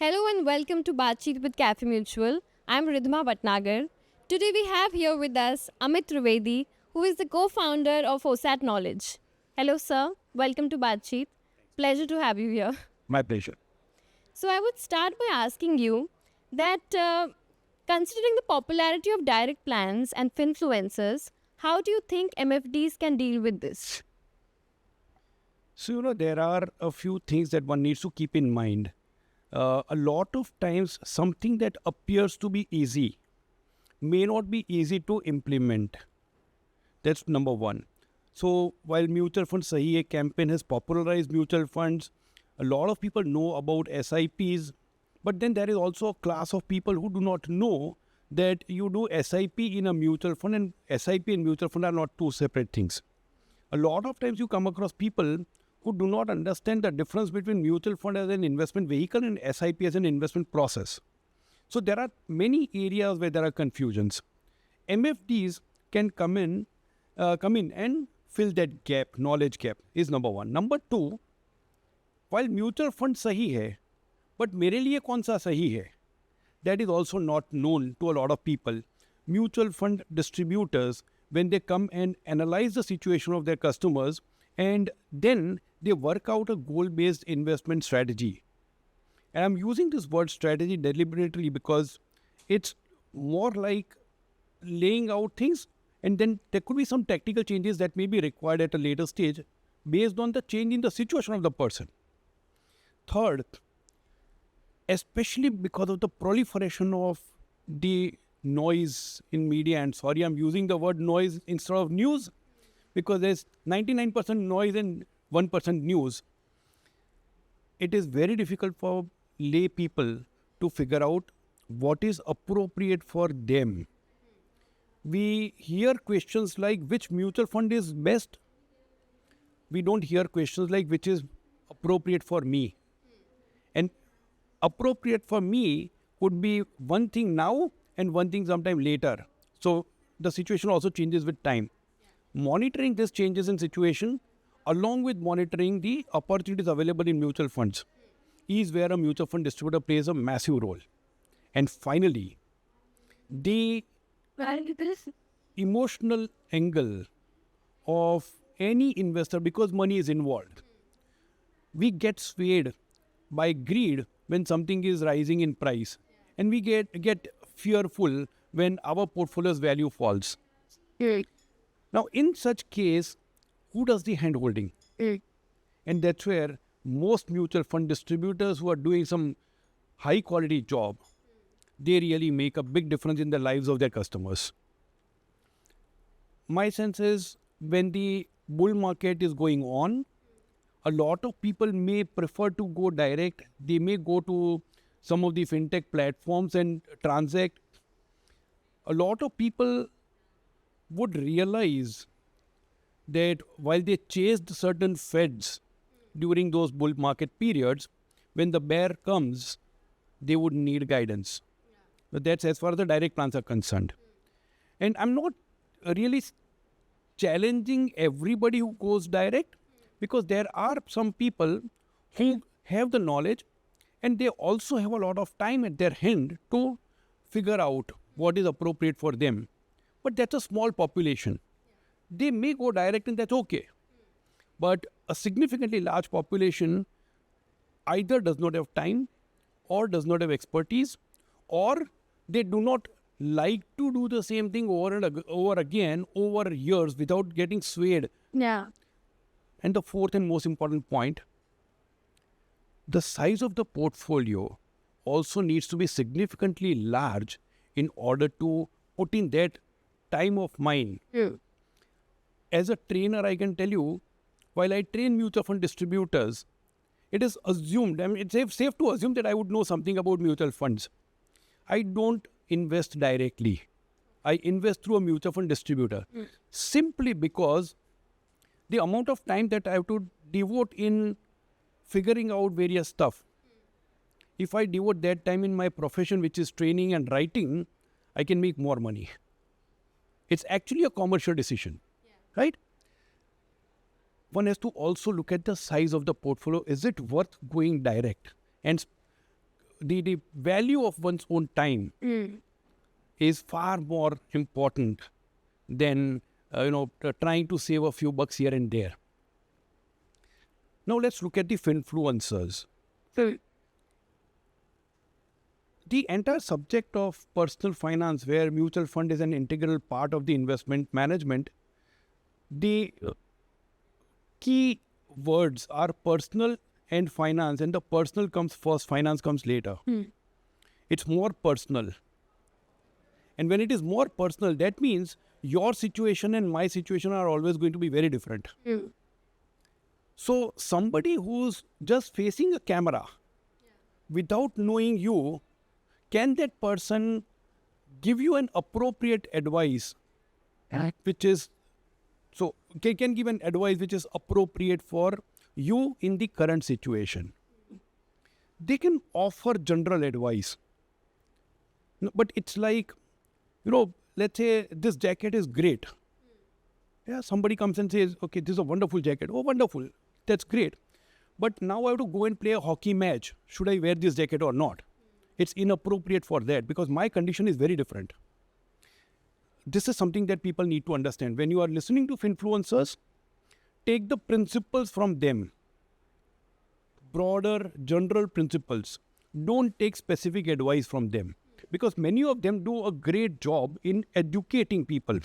Hello and welcome to Baatcheet with Cafe Mutual. I'm Ridhima Bhatnagar. Today we have here with us Amit Trivedi, who is the co-founder of OSAT Knowledge. Hello, sir. Welcome to Baatcheet. Pleasure to have you here. My pleasure. So I would start by asking you that considering the popularity of direct plans and finfluencers, how do you think MFDs can deal with this? So, there are a few things that one needs to keep in mind. A lot of times, something that appears to be easy may not be easy to implement. That's number one. So, while Mutual Fund Sahi Hai campaign has popularized mutual funds, a lot of people know about SIPs, but then there is also a class of people who do not know that you do SIP in a mutual fund and SIP and mutual fund are not two separate things. A lot of times you come across people who do not understand the difference between mutual fund as an investment vehicle and SIP as an investment process. So there are many areas where there are confusions. MFDs can come in and fill that gap, knowledge gap is number one. Number two, while mutual fund सही है, but मेरे लिए कौन सा सही है? That is also not known to a lot of people. Mutual fund distributors, when they come and analyze the situation of their customers, and then they work out a goal-based investment strategy. And I'm using this word strategy deliberately because it's more like laying out things, and then there could be some tactical changes that may be required at a later stage based on the change in the situation of the person. Third, especially because of the proliferation of the noise in media, and sorry, I'm using the word noise instead of news because there's 99% noise and 1% news. It is very difficult for lay people to figure out what is appropriate for them. We hear questions like which mutual fund is best. We don't hear questions like which is appropriate for me. And appropriate for me could be one thing now and one thing sometime later. So the situation also changes with time. Monitoring these changes in situation along with monitoring the opportunities available in mutual funds is where a mutual fund distributor plays a massive role. And finally, the emotional angle of any investor, because money is involved, we get swayed by greed when something is rising in price, and we get fearful when our portfolio's value falls. Now, in such case, who does the hand holding? And that's where most mutual fund distributors who are doing some high quality job, they really make a big difference in the lives of their customers. My sense is when the bull market is going on, a lot of people may prefer to go direct. They may go to some of the fintech platforms and transact. A lot of people would realize that while they chased certain feds during those bull market periods, when the bear comes, they would need guidance. But that's as far as the direct plans are concerned. And I'm not really challenging everybody who goes direct, because there are some people who have the knowledge and they also have a lot of time at their hand to figure out what is appropriate for them. But that's a small population. They may go direct and that's okay. But a significantly large population either does not have time or does not have expertise, or they do not like to do the same thing over and over again over years without getting swayed. Yeah. And the fourth and most important point, the size of the portfolio also needs to be significantly large in order to put in that time of mind. As a trainer, I can tell you, while I train mutual fund distributors, it is assumed, it's safe to assume that I would know something about mutual funds. I don't invest directly. I invest through a mutual fund distributor simply because the amount of time that I have to devote in figuring out various stuff, if I devote that time in my profession, which is training and writing, I can make more money. It's actually a commercial decision, right? One has to also look at the size of the portfolio. Is it worth going direct? And the value of one's own time is far more important than trying to save a few bucks here and there. Now let's look at the finfluencers. The entire subject of personal finance, where mutual fund is an integral part of the investment management, the key words are personal and finance, and the personal comes first, finance comes later. It's more personal. And when it is more personal, that means your situation and my situation are always going to be very different. So somebody who's just facing a camera without knowing you, can that person give you an appropriate advice, which is, so can give an advice which is appropriate for you in the current situation? They can offer general advice. No, but it's like, let's say this jacket is great. Yeah, somebody comes and says, okay, this is a wonderful jacket. Oh, wonderful. That's great. But now I have to go and play a hockey match. Should I wear this jacket or not? It's inappropriate for that because my condition is very different. This is something that people need to understand. When you are listening to influencers, take the principles from them. Broader, general principles. Don't take specific advice from them, because many of them do a great job in educating people.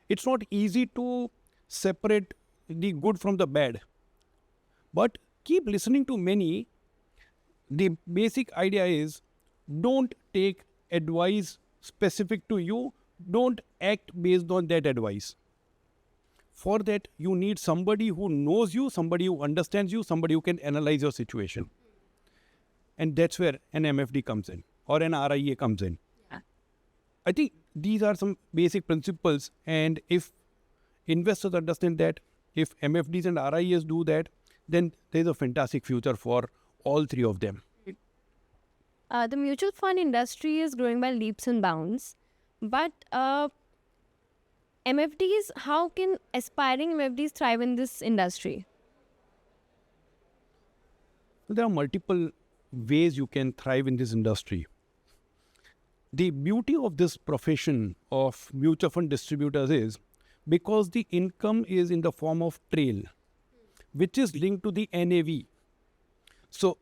It's not easy to separate the good from the bad. But keep listening to many. The basic idea is, don't take advice specific to you. Don't act based on that advice. For that, you need somebody who knows you, somebody who understands you, somebody who can analyze your situation. And that's where an MFD comes in, or an RIA comes in. I think these are some basic principles, and if investors understand that, if MFDs and RIAs do that, then there's a fantastic future for all three of them. The mutual fund industry is growing by leaps and bounds, but MFDs, how can aspiring MFDs thrive in this industry? There are multiple ways you can thrive in this industry. The beauty of this profession of mutual fund distributors is, because the income is in the form of trail, which is linked to the NAV. So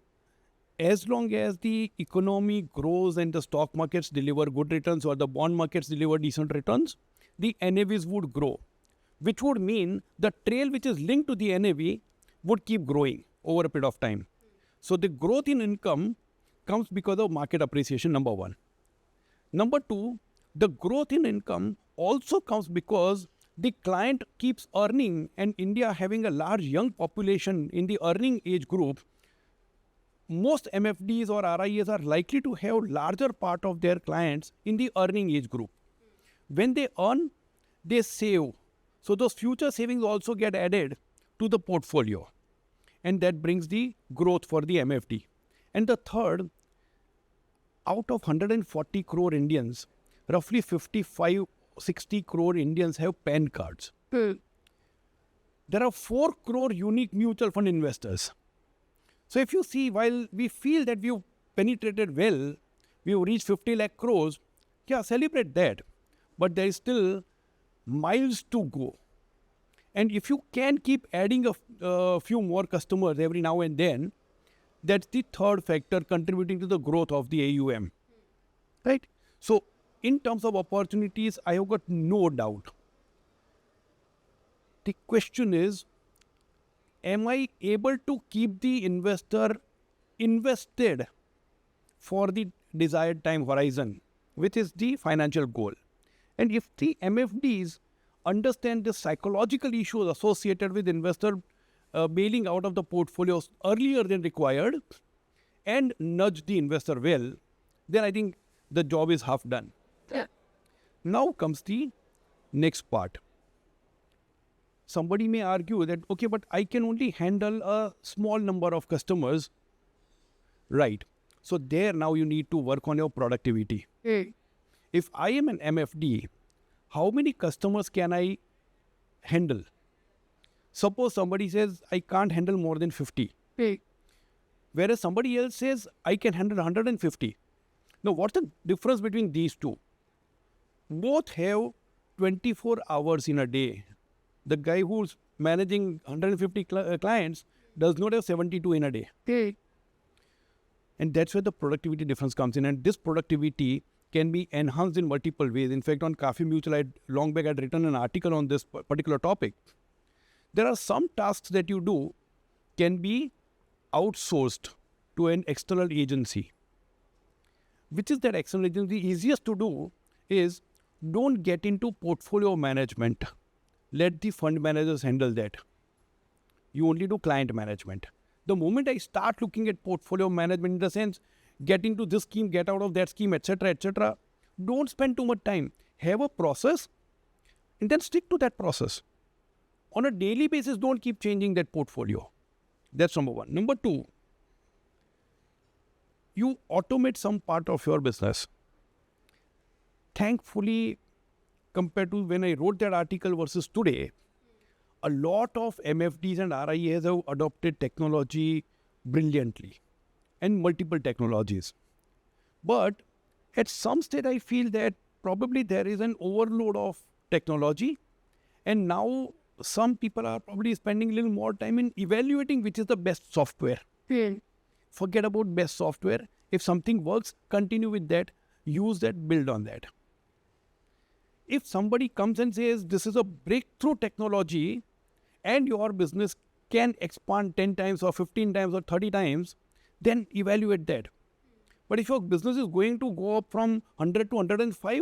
as long as the economy grows and the stock markets deliver good returns, or the bond markets deliver decent returns, the NAVs would grow, which would mean the trail which is linked to the NAV would keep growing over a period of time. So the growth in income comes because of market appreciation, number one. Number two, the growth in income also comes because the client keeps earning, and India having a large young population in the earning age group, most MFDs or RIAs are likely to have larger part of their clients in the earning age group. When they earn, they save. So those future savings also get added to the portfolio. And that brings the growth for the MFD. And the third, out of 140 crore Indians, roughly 55-60 crore Indians have PAN cards. There are 4 crore unique mutual fund investors. So if you see, while we feel that we've penetrated well, we've reached 50 lakh crores, yeah, celebrate that. But there is still miles to go. And if you can keep adding a few more customers every now and then, that's the third factor contributing to the growth of the AUM. Right? So in terms of opportunities, I have got no doubt. The question is, am I able to keep the investor invested for the desired time horizon, which is the financial goal? And if the MFDs understand the psychological issues associated with investor bailing out of the portfolios earlier than required and nudge the investor well, then I think the job is half done. Yeah. Now comes the next part. Somebody may argue that, okay, but I can only handle a small number of customers. Right. So there now you need to work on your productivity. If I am an MFD, how many customers can I handle? Suppose somebody says, I can't handle more than 50. Whereas somebody else says, I can handle 150. Now, what's the difference between these two? Both have 24 hours in a day. The guy who's managing 150 clients does not have 72 in a day. Okay. And that's where the productivity difference comes in. And this productivity can be enhanced in multiple ways. In fact, on Kaffi Mutual, long back, I'd written an article on this particular topic. There are some tasks that you do can be outsourced to an external agency. Which is that external agency? The easiest to do is don't get into portfolio management. Let the fund managers handle that. You only do client management. The moment I start looking at portfolio management in the sense, get into this scheme, get out of that scheme, etc., don't spend too much time. Have a process and then stick to that process. On a daily basis, don't keep changing that portfolio. That's number one. Number two, you automate some part of your business. Thankfully, compared to when I wrote that article versus today, a lot of MFDs and RIAs have adopted technology brilliantly and multiple technologies. But at some stage, I feel that probably there is an overload of technology, and now some people are probably spending a little more time in evaluating which is the best software. Forget about best software. If something works, continue with that, use that, build on that. If somebody comes and says this is a breakthrough technology and your business can expand 10 times or 15 times or 30 times, then evaluate that. But if your business is going to go up from 100 to 105,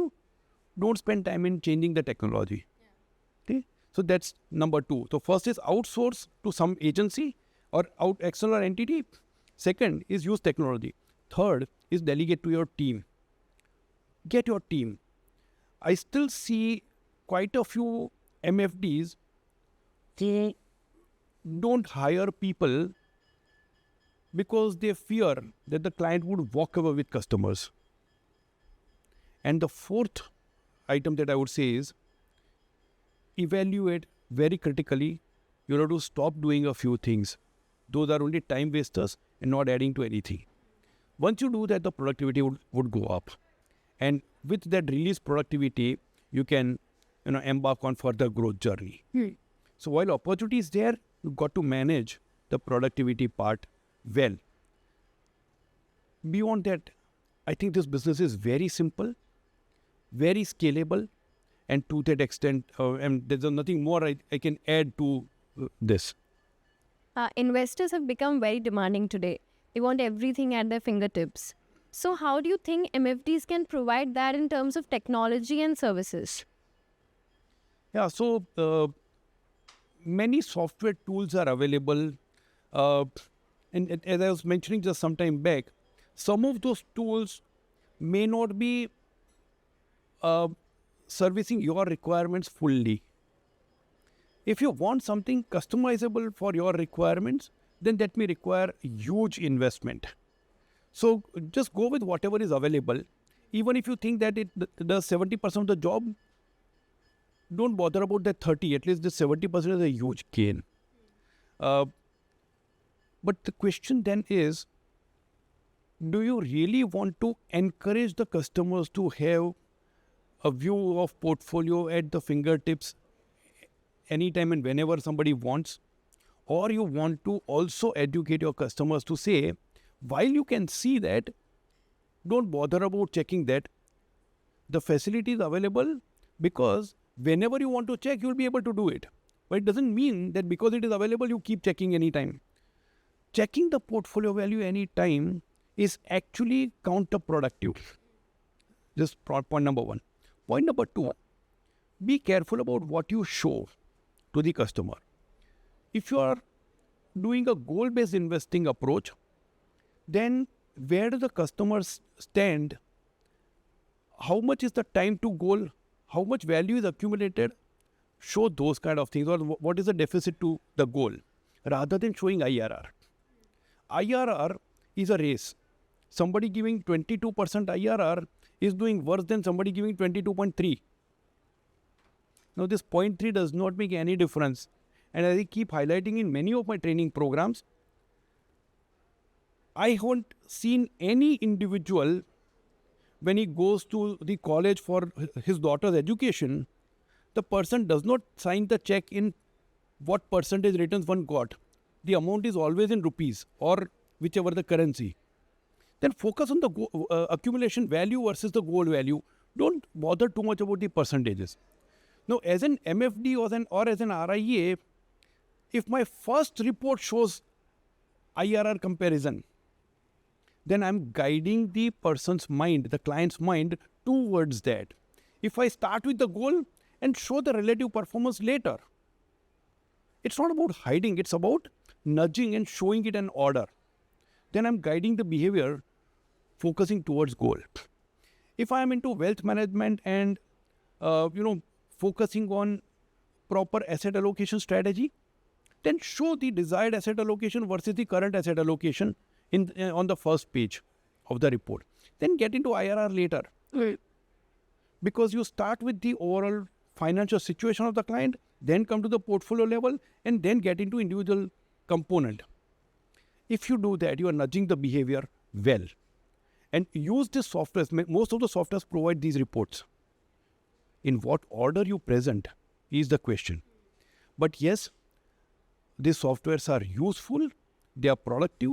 don't spend time in changing the technology. Okay? So that's number two. So first is outsource to some agency or external entity. Second is use technology. Third is delegate to your team. Get your team. I still see quite a few MFDs who don't hire people because they fear that the client would walk away with customers. And the fourth item that I would say is evaluate very critically. You have to stop doing a few things. Those are only time wasters and not adding to anything. Once you do that, the productivity would go up. And with that released productivity, you can embark on further growth journey. So while opportunity is there, you've got to manage the productivity part well. Beyond that, I think this business is very simple, very scalable, and to that extent, and there's nothing more I can add to this. Investors have become very demanding today. They want everything at their fingertips. So how do you think MFDs can provide that in terms of technology and services? Yeah, so many software tools are available. And as I was mentioning just some time back, some of those tools may not be servicing your requirements fully. If you want something customizable for your requirements, then that may require huge investment. So just go with whatever is available. Even if you think that it does 70% of the job, don't bother about that 30. At least the 70% is a huge gain. But the question then is, do you really want to encourage the customers to have a view of portfolio at the fingertips anytime and whenever somebody wants? Or you want to also educate your customers to say, while you can see that, don't bother about checking that. The facility is available because whenever you want to check, you'll be able to do it. But it doesn't mean that because it is available, you keep checking anytime. Checking the portfolio value anytime is actually counterproductive. Just point number one. Point number two, be careful about what you show to the customer. If you are doing a goal-based investing approach, then where do the customers stand? How much is the time to goal? How much value is accumulated? Show those kind of things, or what is the deficit to the goal, rather than showing IRR. IRR is a race. Somebody giving 22% IRR is doing worse than somebody giving 22.3. Now this 0.3 does not make any difference. And as I keep highlighting in many of my training programs, I haven't seen any individual when he goes to the college for his daughter's education, the person does not sign the check in what percentage returns one got. The amount is always in rupees or whichever the currency. Then focus on the accumulation value versus the goal value. Don't bother too much about the percentages. Now, as an MFD or as an RIA, if my first report shows IRR comparison, then I'm guiding the person's mind, the client's mind towards that. If I start with the goal and show the relative performance later, it's not about hiding, it's about nudging and showing it an order. Then I'm guiding the behavior focusing towards goal. If I am into wealth management and focusing on proper asset allocation strategy, then show the desired asset allocation versus the current asset allocation on the first page of the report. Then get into IRR later. Because you start with the overall financial situation of the client, then come to the portfolio level, and then get into individual component. If you do that, you are nudging the behavior well. And use this software. Most of the softwares provide these reports. In what order you present is the question. But yes, these softwares are useful, they are productive,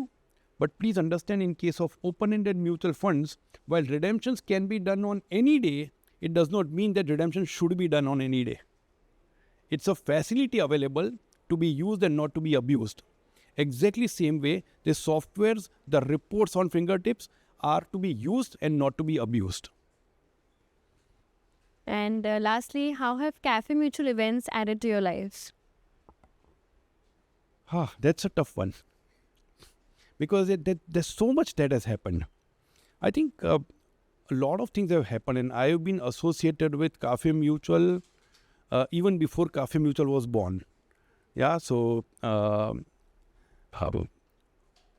but please understand, in case of open-ended mutual funds, while redemptions can be done on any day, it does not mean that redemption should be done on any day. It's a facility available to be used and not to be abused. Exactly same way, the softwares, the reports on fingertips are to be used and not to be abused. And lastly, how have Cafe Mutual events added to your lives? That's a tough one. Because there's so much that has happened. I think a lot of things have happened, and I have been associated with Cafe Mutual even before Cafe Mutual was born. Yeah, so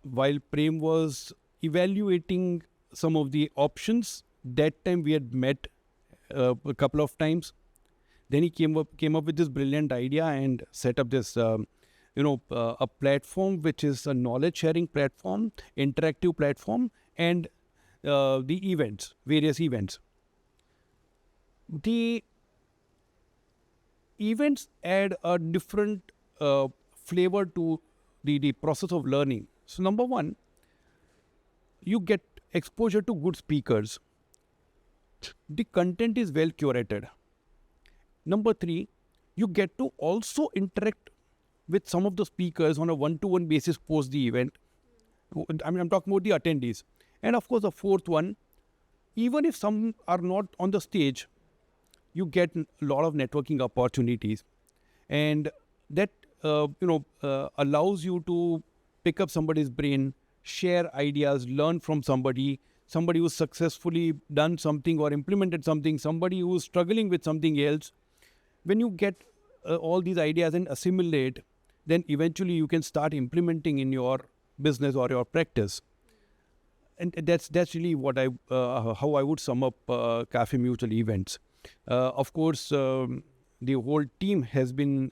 while Prem was evaluating some of the options, that time we had met a couple of times. Then he came up with this brilliant idea and set up this a platform which is a knowledge sharing platform, interactive platform, and the events, various events. The events add a different flavor to the process of learning. So number one, you get exposure to good speakers. The content is well curated. Number three, you get to also interact with some of the speakers on a one-to-one basis post the event. I'm talking about the attendees. And of course, the fourth one, even if some are not on the stage, you get a lot of networking opportunities. And that, allows you to pick up somebody's brain, share ideas, learn from somebody who's successfully done something or implemented something, somebody who's struggling with something else. When you get all these ideas and assimilate, then eventually you can start implementing in your business or your practice. And that's really what how I would sum up Cafe Mutual events. Of course, the whole team has been,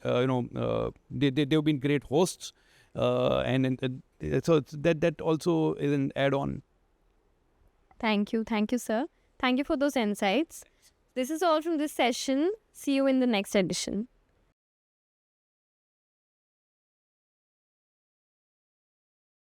they've been great hosts, and so that also is an add-on. Thank you, sir. Thank you for those insights. This is all from this session. See you in the next edition.